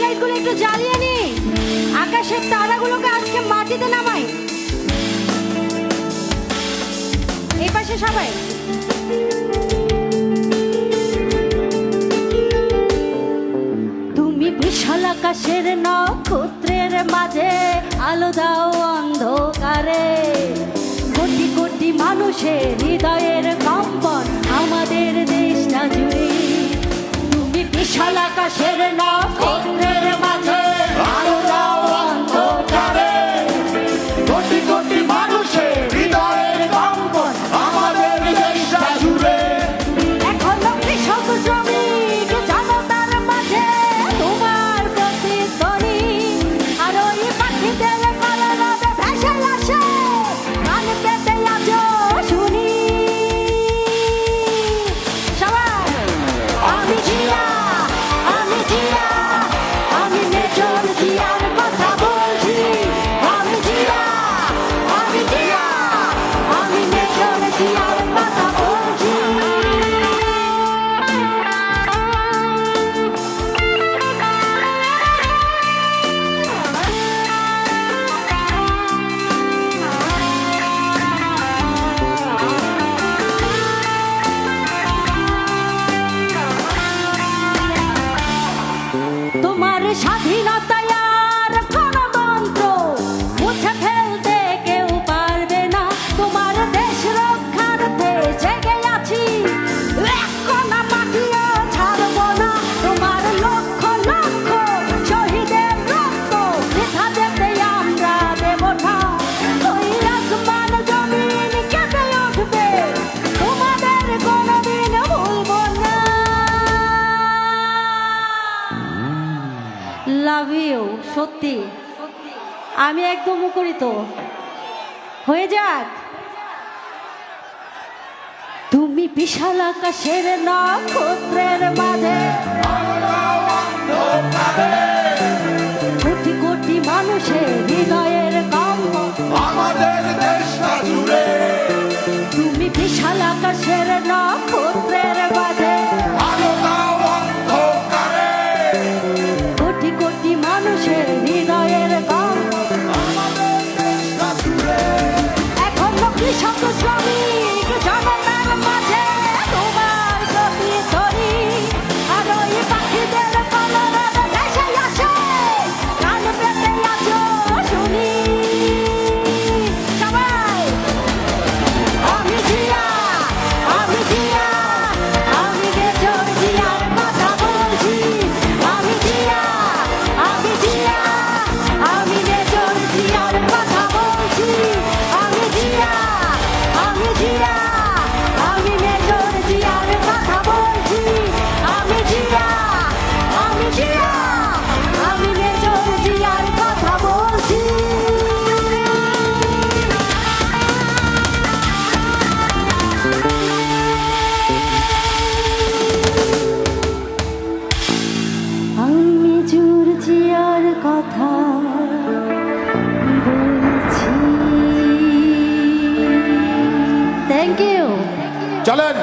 Light গুলো একটু জ্বালিয়ে নি, আকাশের তারাগুলোকে আজকে মাটিতে নামাই। এই পাশে সবাই তুমি বিশাল আকাশের নক্ষত্রের মাঝে আলো দাও অন্ধকারে, কোটি কোটি মানুষের হৃদয়ের কম্পন আমাদের দেশটা জুড়ে। তুমি বিশাল আকাশের নক্ষত্রের মাঝে আলো দাও অন্ধকারে, কোটি কোটি মানুষের হৃদয়ের কম্পন আমাদের দেশটা জুড়ে। এখনো কৃষক শ্রমিক জনতার মাঝে তোমার প্রতিধ্বনি, আর ওই পাখিদের কলরবে ভেসে আসে গান পেতে আজও শুনি। সবাই আমি জিয়া, আমি জিয়া, আমি মেজর জিয়ার কথা বলছি। আমি জিয়া, আমি জিয়া, আমি মেজর জিয়ার কথা বলছি। তোমার স্বাধীনতায় আর গণতন্ত্র মুছে ফেলতে কেউ পারবে না। তোমার দেশ রক্ষার্থে জেগে আছি, এক কণা মাটিও ছাড়ব না। তোমার লক্ষ লক্ষ শহীদের রক্ত বৃথা যেতে আমরা দেব না। ওই আসমান জমিন কেঁপে উঠবে, তোমাদের কোনোদিন ভুলব না। লাভ ইউ, সত্যি আমি একদম মুখরিত হয়ে যাক। তুমি বিশাল আকাশের নক্ষত্রের মাঝে কোটি কোটি মানুষের হৃদয়ের কম্পন আমাদের দেশটা জুড়ে। তুমি বিশাল আকাশের নক্ষত্রের মাঝে আলো দাও অন্ধকারে, কোটি কোটি মানুষের হৃদয়ের কম্পন আমাদের দেশটা জুড়ে। এখনো কৃষক শ্রমিক জনতার মাঝে তোমার প্রতিধ্বনি, আর ওই পাখিদের কলরবে ভেসে আসে গান পেতে আজও শুনি। সবাই আমি জিয়া, আমি জিয়া, আমি মেজর জিয়ার কথা বলছি। আমি জিয়া, আমি জিয়া, আমি মেজর জিয়ার কথা বলছি। আমি জিয়া, আমি জিয়া, আমি মেজর জিয়ার কথা বলছি। আমি জিয়া, আমি জিয়া, আমি মেজর জিয়ার কথা বলছি। আমি জোর জিয়ার কথা বলছি। Thank you. চলেন।